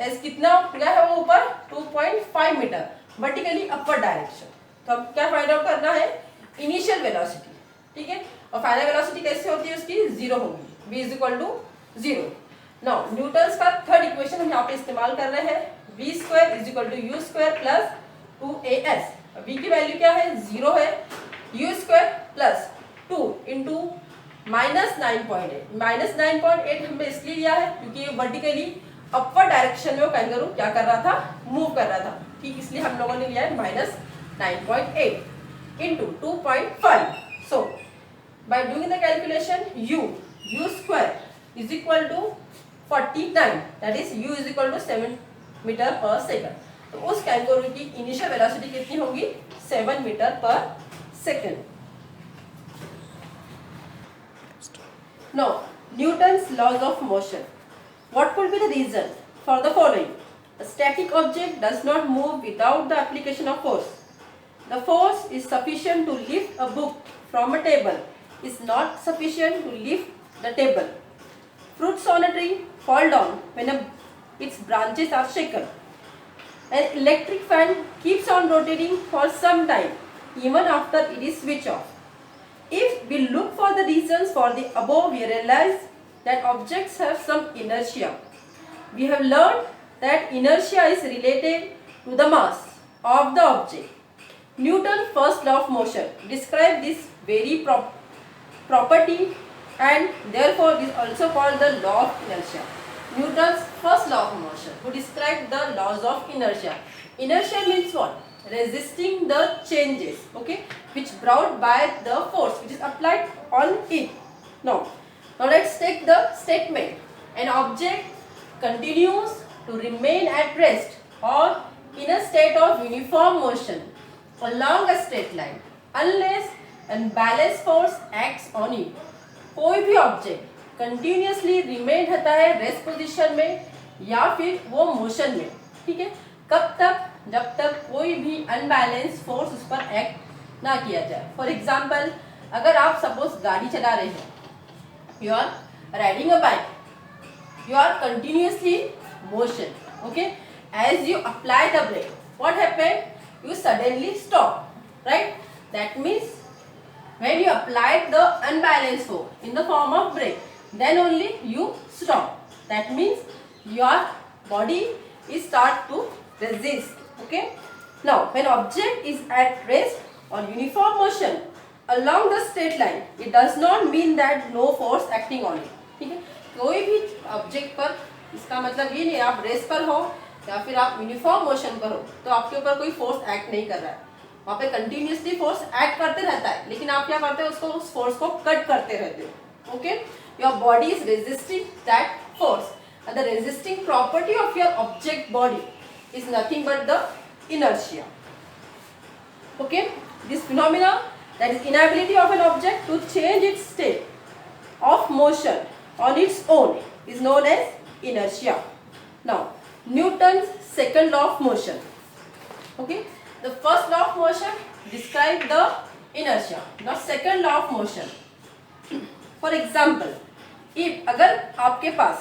एस कितना गया है वो ऊपर? 2.5 मीटर वर्टिकली अपवर्ड डायरेक्शन. तो अब क्या फाइंड आउट करना है? Initial velocity. ठीक है, और फाइनल वेलोसिटी कैसे होती है उसकी? 0 होगी. v is equal to 0. Now Newton's का थर्ड इक्वेशन हम यहाँ पे इस्तेमाल कर रहे हैं. v square is equal to u square plus 2as. v की वैल्यू क्या है? 0 है. u स्क्वायर प्लस 2 इंटू -9.8 हमने इसलिए लिया है क्योंकि ये वर्टिकली अपवर्ड डायरेक्शन में वो कैंगरू क्या कर रहा था? मूव कर रहा था. ठीक, इसलिए हम लोगों ने लिया है -9.8 into 2.5. So by doing the calculation u square is equal to 49 that is u is equal to 7 metre per second. तो उस कैंगरू की इनिशियल वेलोसिटी कितनी होगी? 7 metre per second. Now, Newton's laws of motion. What could be the reason for the following? A static object does not move without the application of force. The force is sufficient to lift a book from a table is not sufficient to lift the table. Fruits on a tree fall down when its branches are shaken. An electric fan keeps on rotating for some time even after it is switched off. If we look for the reasons for the above, we realize that objects have some inertia. We have learned that inertia is related to the mass of the object. Newton's first law of motion describes this very property and therefore it is also called the law of inertia. Newton's first law of motion who described the laws of inertia. Inertia means what? Resisting the changes, okay, which brought by the force which is applied on it. Now let's take the statement. An object continues to remain at rest or in a state of uniform motion along a straight line unless an balanced force acts on it. कोई भी object continuously remain रहता है rest position में या फिर वो motion में. ठीक है, कब तक? जब तक कोई भी अनबैलेंस फोर्स उस पर एक्ट ना किया जाए. फॉर एग्जाम्पल, अगर आप सपोज गाड़ी चला रहे हैं, you are riding a bike, you are continuously motion. Okay, as you apply the brake, what happened? You suddenly stop, right? That means when you applied the unbalanced force in the form of brake, then only you stop. That means your body is start to resist. Okay, now when object is at rest or uniform motion along the straight line, it does not mean that no force acting on it. ठीक है, कोई भी object पर, इसका मतलब ये नहीं आप रेस्ट पर हो या फिर आप यूनिफॉर्म मोशन पर हो तो आपके ऊपर कोई फोर्स एक्ट नहीं कर रहा है. वहाँ पे कंटिन्यूसली फोर्स एक्ट करते रहता है, लेकिन आप क्या करते हो? उसको, उस फोर्स को कट करते रहते हो. Okay, your body is resisting that force and the resisting property of your object body is nothing but the inertia. Okay, this phenomena, that is inability of an object to change its state of motion on its own, is known as inertia. Now Newton's second law of motion. Okay, the first law of motion describes the inertia. Now second law of motion. For example, if अगर आपके पास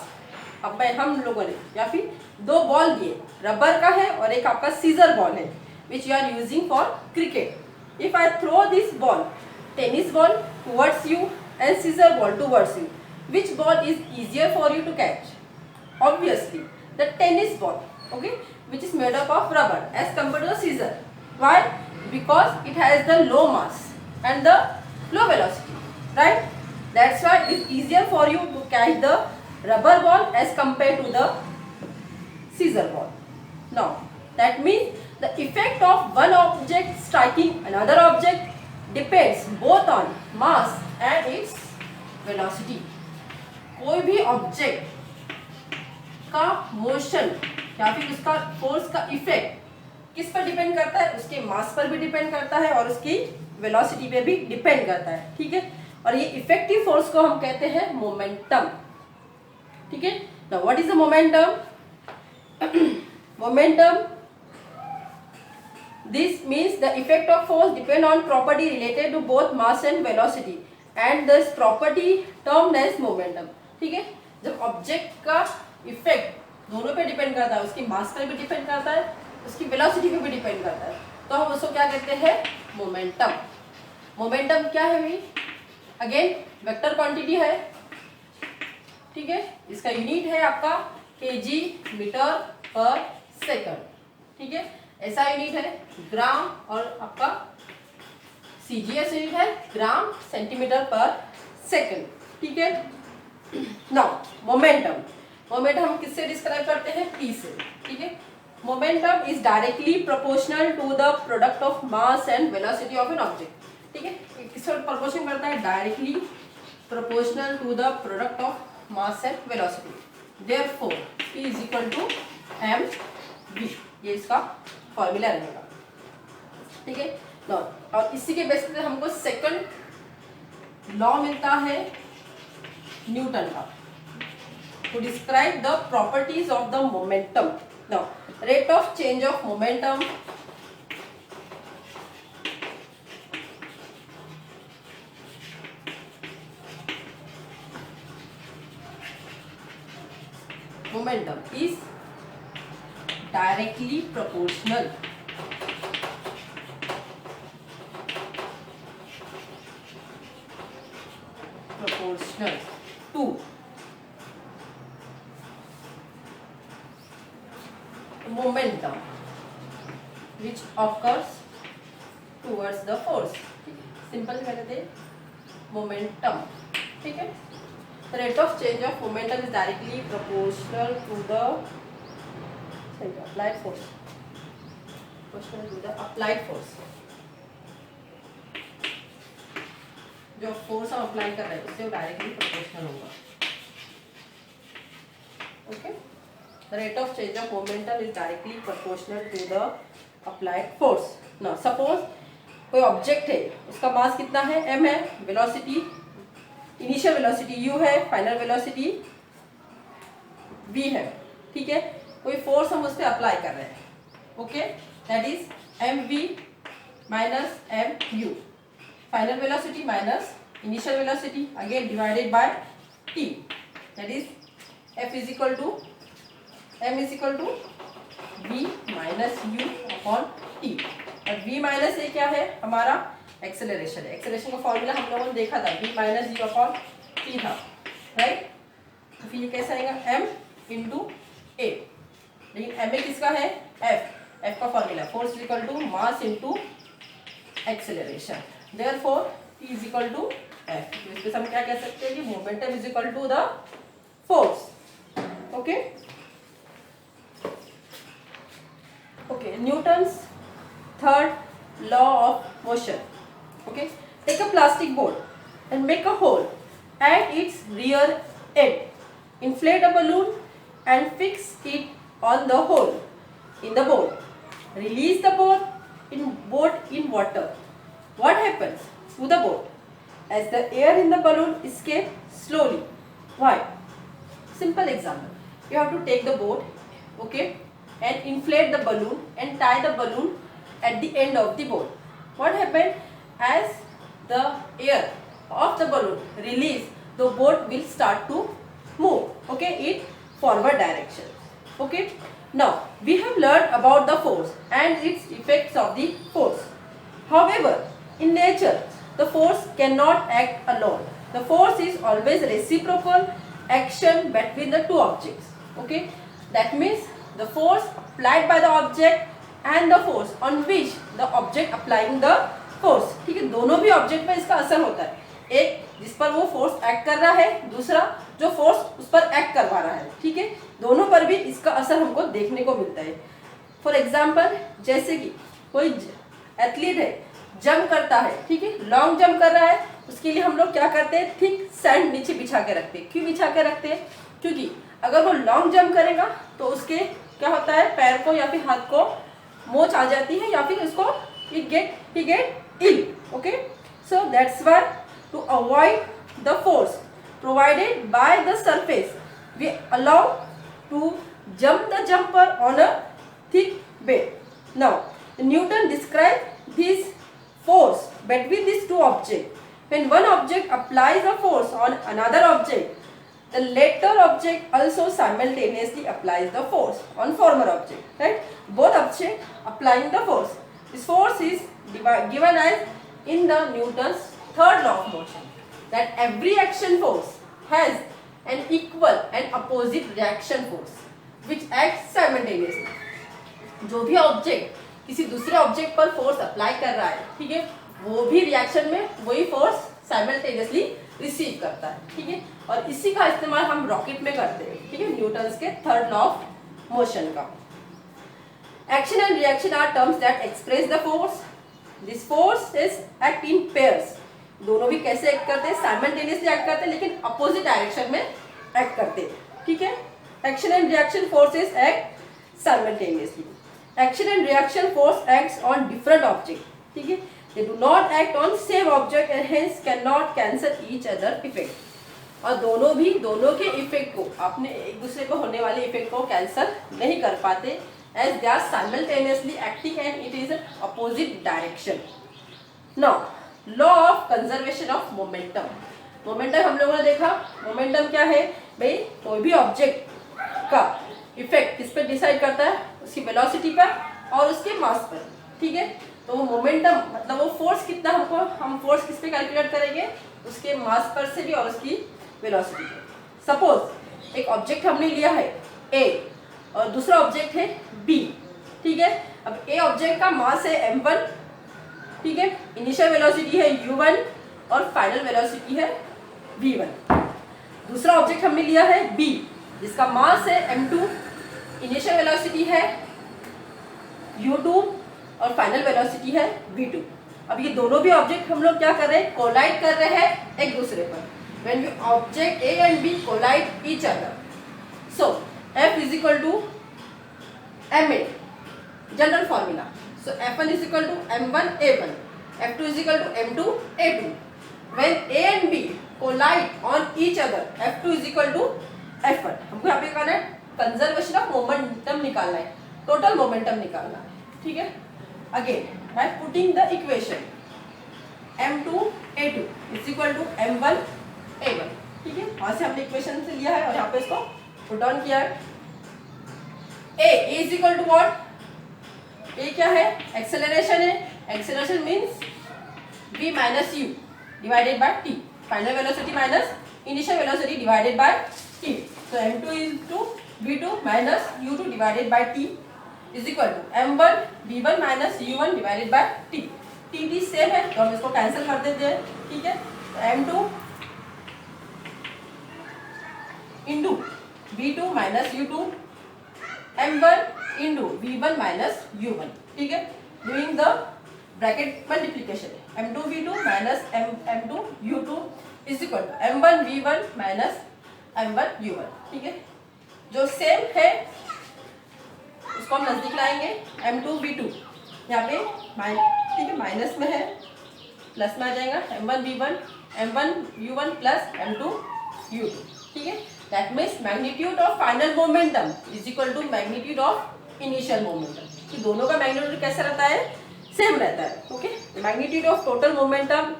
अब हम लोगों ने या फिर दो ball दिए, रबर का है और एक आपका सीजर बॉल है, which you are using for cricket. If I throw this ball, tennis ball towards you and scissor ball towards you, which ball is easier for you to catch? Obviously the tennis ball, okay, which is made up of rubber as compared to the scissor. Why? Because it has the low mass and the low velocity, right? That's why it is easier for you to catch the rubber ball as compared to the scissor ball. Now that means the effect of one object striking another object depends both on mass and its velocity. कोई भी object का motion या फिर उसका force का effect किस पर depend करता है? उसके मास पर भी डिपेंड करता है और उसकी वेलोसिटी पे भी डिपेंड करता है, ठीक है. और ये इफेक्टिव फोर्स को हम कहते हैं मोमेंटम, ठीक है. Now what is the momentum? Momentum, this means the effect of force depend on property related to both mass and velocity and this property termed as momentum, ठीक है. जब ऑब्जेक्ट का इफेक्ट दोनों पे डिपेंड करता है, उसकी मास पर भी डिपेंड करता है, उसकी वेलोसिटी पे भी डिपेंड करता है, तो हम उसको क्या कहते हैं? मोमेंटम. मोमेंटम क्या है भाई? अगेन वेक्टर क्वांटिटी है, ठीक है. इसका यूनिट है आपका kg मीटर पर सेकंड, ठीक है. ऐसा यूनिट है ग्राम और आपका सीजीएस यूनिट है ग्राम सेंटीमीटर पर सेकंड, ठीक है. नाउ मोमेंटम, मोमेंटम हम किससे डिस्क्राइब करते हैं? P से, ठीक है. Momentum is directly proportional to the product of mass and velocity of an object, ठीक है. किससे प्रोपोर्शन करता है? Directly proportional to the product of mass and velocity. Therefore P is equal to mv, ये इसका फॉर्मूला रहेगा, ठीक है. और इसी के बेसिस पे हमको सेकंड लॉ मिलता है न्यूटन का, to describe the properties of the momentum. Now rate of change of momentum, momentum is directly proportional to momentum which occurs towards the force. Simple कर देते मोमेंटम, ठीक है. The rate of change of momentum is directly proportional to the applied force, proportional to the applied force. जो force हम apply कर रहे हैं उससे डायरेक्टली प्रोपोर्शनल होगा, okay. The rate of change of momentum is directly proportional to the applied force. Now suppose कोई object है, उसका मास कितना है? m है. वेलोसिटी, इनिशियल वेलोसिटी u है, फाइनल वेलोसिटी v है, ठीक है. कोई फोर्स हम उस पर अप्लाई कर रहे हैं, okay. That is mv minus mu, final velocity minus initial velocity, again divided by t. That is f is equal to m is equal to v minus u upon t. और v minus a क्या है? हमारा acceleration है. Acceleration का formula हम लोगों ने देखा था, v minus u upon t था, राइट. तो फिर ये कैसा आएगा? m into a. लेकिन एम ए किसका है? एफ. एफ का formula force is equal to mass into acceleration. Therefore P is equal to F. इसके हम क्या कह सकते हैं कि momentum is equal to the force, okay. Okay, Newton's third law of motion, okay. Take a plastic board and make a hole at its rear and. Inflate a balloon and fix it on the hole in the boat. Release the boat in water. What happens to the boat as the air in the balloon escapes slowly? Why? Simple example. You have to take the boat, okay, and inflate the balloon and tie the balloon at the end of the boat. What happens as the air of the balloon release, the boat will start to move, okay. It forward direction. Okay, now we have learned about the force and its effects of the force. However, in nature the force cannot act alone. The force is always reciprocal action between the two objects. Okay, that means the force applied by the object and the force on which the object applying the force. ठीक है, दोनों भी object पर इसका असर होता है. एक जिस पर वो फोर्स एक्ट कर रहा है, दूसरा जो फोर्स उस पर एक्ट करवा रहा है. ठीक है, दोनों पर भी इसका असर हमको देखने को मिलता है. फॉर एग्जाम्पल, जैसे कि कोई एथलीट है, जंप करता है, ठीक है, लॉन्ग जंप कर रहा है, उसके लिए हम लोग क्या करते हैं, थिक सैंड नीचे बिछा के रखते हैं. क्यों बिछा के रखते हैं? क्योंकि अगर वो लॉन्ग जंप करेगा तो उसके क्या होता है, पैर को या फिर हाथ को मोच आ जाती है, या फिर उसको he get ill. Okay, so that's why to avoid the force provided by the surface, we allow to jump the jumper on a thick bed. Now Newton described this force between these two objects. When one object applies a force on another object, the latter object also simultaneously applies the force on former object. Right? Both objects applying the force. This force is given as in the Newton's third law of motion, that every action force has an equal and opposite reaction force which acts simultaneously. जो भी object किसी दूसरे object पर force apply कर रहा है, ठीक है, वो भी रिएक्शन में वही फोर्स साइमल्टेनियसली रिसीव करता है. ठीक है, और इसी का इस्तेमाल हम रॉकेट में करते हैं. ठीक है, न्यूटन्स के थर्ड लॉ ऑफ मोशन का. Action and reaction are terms that express the force. This force is act in pairs. दोनों भी कैसे एक्ट करते हैं, साइमल्टेनियसली एक्ट करते हैं, लेकिन अपोजिट डायरेक्शन में एक्ट करते हैं. ठीक है, action and reaction forces act simultaneously. Action and reaction force acts on different objects. ठीक है, they do not act on same object and hence cannot cancel each other effect. और दोनों के इफेक्ट को, अपने एक दूसरे को होने वाले इफेक्ट को कैंसल नहीं कर पाते, as they are simultaneously acting and it is an opposite direction. Now, law of conservation of momentum. Momentum हम लोगों ने देखा. मोमेंटम क्या है भाई, कोई भी ऑब्जेक्ट का इफेक्ट किस पे डिसाइड करता है, उसकी वेलोसिटी पर और उसके मास पर. ठीक है, तो वो मोमेंटम मतलब वो फोर्स कितना, हम फोर्स किस पे कैलकुलेट करेंगे, उसके मास पर से भी और उसकी वेलोसिटी पे. सपोज एक ऑब्जेक्ट हमने लिया है A और दूसरा ऑब्जेक्ट है B. ठीक है, अब A ऑब्जेक्ट का मास है m1. ठीक है, इनिशियल वेलोसिटी है u1 और फाइनल वेलोसिटी है v1. दूसरा ऑब्जेक्ट हमने लिया है B जिसका मास है m2, इनिशियल वेलोसिटी है u2 और फाइनल वेलोसिटी है v2. अब ये दोनों भी ऑब्जेक्ट हम लोग क्या कर रहे हैं, कोलाइड कर रहे हैं एक दूसरे पर. When object A and B collide each other, so F is equal to ma, general formula. So F1 is equal to m1 a1, F2 is equal to m2 a2. When A and B collide on each other, F2 is equal to F1. हमको यहाँ पे करना है conservation of momentum निकालना है, total momentum निकालना है. ठीक है, again by putting the equation m2 a2 is equal to m1 a1. ठीक है, वहां से हमने इक्वेशन से लिया है और यहाँ पे इसको पुट ऑन किया है. A is equal to what? A क्या है, एक्सेलरेशन है. Acceleration means v minus u divided by t. Final velocity minus initial velocity divided by t. So m2 is to v2 minus u2 divided by t is equal to m1 v1 minus u1 divided by t. t same है तो हम इसको cancel कर देते हैं. ठीक है, तो m2 into v2 minus u2, m1 into v1 minus u1. ठीक है, doing the bracket multiplication. m2 v2 minus m2 u2 is equal to m1 v1 minus m1 u1. ठीक है, जो सेम है उसको हम नजदीक लाएंगे. m2 v2 यहाँ पे ठीक है माइनस में है, प्लस में आ जाएगा m1 v1 m1 u1 plus m2 u2. ठीक है, that means magnitude of final momentum is equal to magnitude of initial momentum. कि दोनों का मैग्नीट्यूड कैसा रहता है, सेम रहता है. Okay, magnitude of total momentum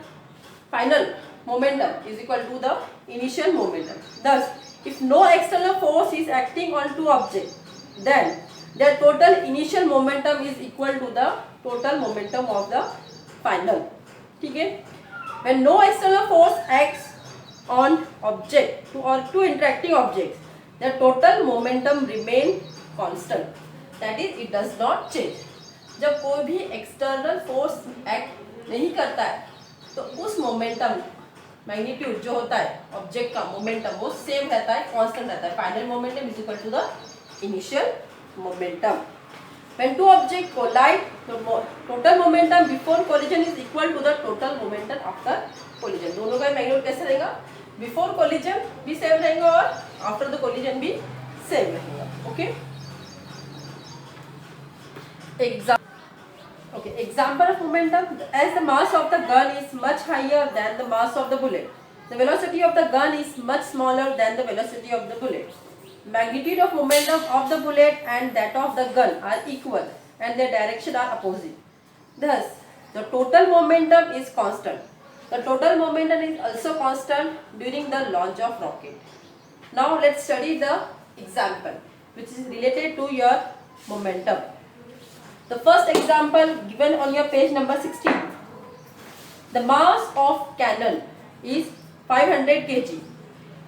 final momentum is equal to the initial momentum. Thus if no external force is acting on two objects, then their total initial momentum is equal to the total momentum of the final. ठीक है? When no external force acts on object or two interacting objects, the total momentum remain constant. That is, it does not change. जब कोई भी external force act नहीं करता है, तो उस momentum मैग्नीट्यूड जो होता है ऑब्जेक्ट का मोमेंटम वो सेम रहता है, कांस्टेंट रहता है. Final momentum is equal to the initial momentum. When two objects collide, the total momentum before collision is equal to the total momentum after collision. दोनों का मैग्नीट्यूड कैसे रहेगा? बिफोर कोलिजन भी सेम रहेगा और आफ्टर द कोलिजन भी same रहेगा. Okay. Example of momentum. As the mass of the gun is much higher than the mass of the bullet, the velocity of the gun is much smaller than the velocity of the bullet. Magnitude of momentum of the bullet and that of the gun are equal and their direction are opposite. Thus, the total momentum is constant. The total momentum is also constant during the launch of rocket. Now let's study the example which is related to your momentum. The first example given on your page number 16. The mass of cannon is 500 kg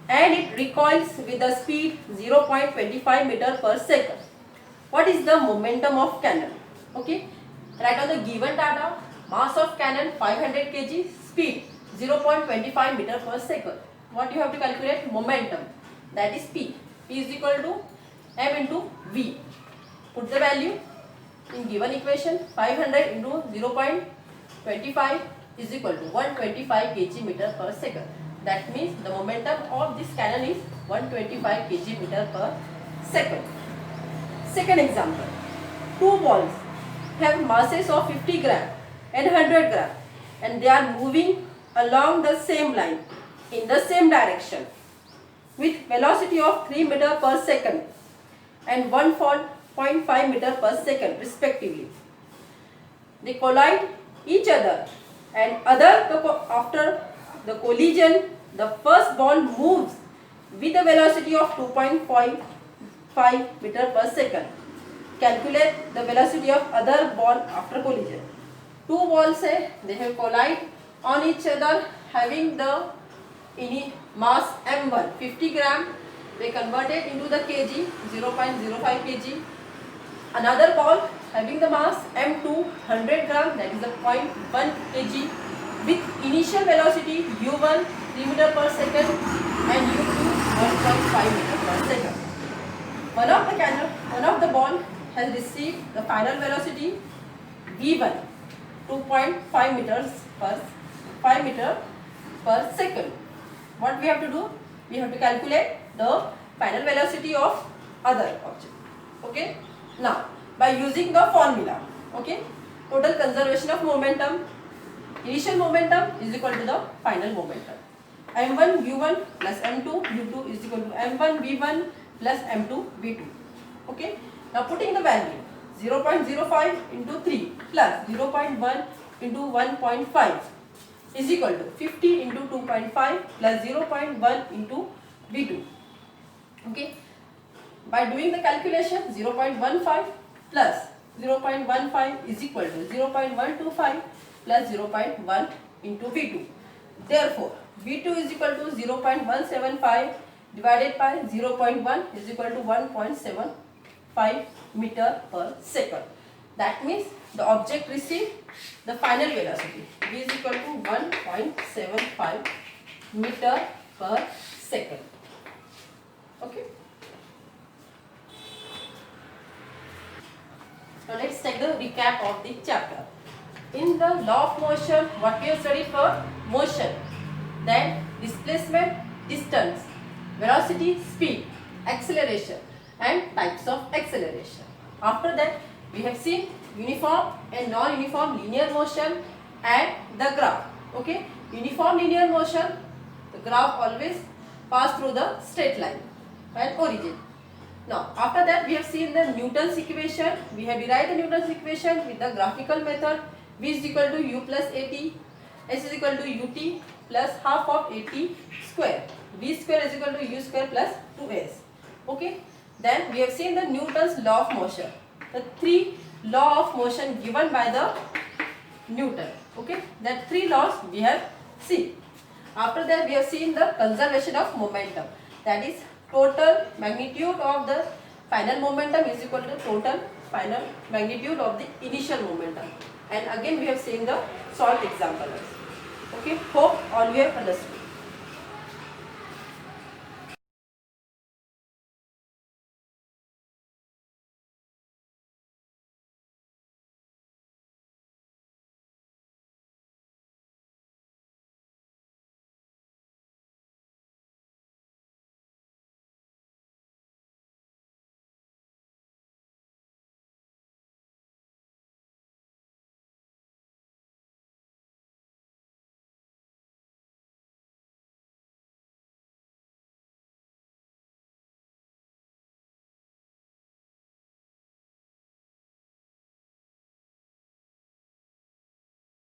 and it recoils with a speed 0.25 meter per second. What is the momentum of cannon? Okay, write on the given data. Mass of cannon 500 kg, speed 0.25 meter per second. What you have to calculate? Momentum, that is P. P is equal to m into v. Put the value in given equation. 500 into 0.25 is equal to 125 kg meter per second. That means the momentum of this cannon is 125 kg meter per second. Second example. Two balls have masses of 50 gram and 100 gram and they are moving along the same line in the same direction with velocity of 3 meter per second and 1.5 meter per second respectively. They collide each other and after the collision, the first ball moves with a velocity of 2.5 meter per second. Calculate the velocity of other ball after collision. Two balls they have collide on each other having the mass m1 50 gram. They converted into the kg 0.05 kg. Another ball having the mass m2 100 gram, that is the 0.1 kg with initial velocity u1 3 meter per second and u2 1.5 meter per second. One of the ball has received the final velocity v1 2.5 meters per 5 meter per second. What we have to do? We have to calculate the final velocity of other object. Okay. Now, by using the formula, okay, total conservation of momentum, initial momentum is equal to the final momentum. m1 u1 plus m2 u2 is equal to m1 v1 plus m2 v2. Okay. Now putting the value 0.05 into 3 plus 0.1 into 1.5 is equal to 50 into 2.5 plus 0.1 into v2. Okay. By doing the calculation, 0.15 plus 0.15 is equal to 0.125 plus 0.1 into v2. Therefore, v2 is equal to 0.175 divided by 0.1 is equal to 1.75 meter per second. That means the object received the final velocity. V is equal to 1.75 meter per second. Okay. Now let's take the recap of the chapter. In the law of motion, what we have studied for motion, then displacement, distance, velocity, speed, acceleration and types of acceleration. After that, we have seen uniform and non-uniform linear motion and the graph. Okay, uniform linear motion, the graph always pass through the straight line and origin. Now, after that, we have seen the Newton's equation. We have derived the Newton's equation with the graphical method. V is equal to u plus at, s is equal to ut plus half of at square. v square is equal to u square plus 2s. Okay, then we have seen the Newton's law of motion, the three law of motion given by the Newton. Okay, that three laws we have seen. After that we have seen the conservation of momentum, that is total magnitude of the final momentum is equal to total final magnitude of the initial momentum, and again we have seen the solved example. Okay, hope all you have understood.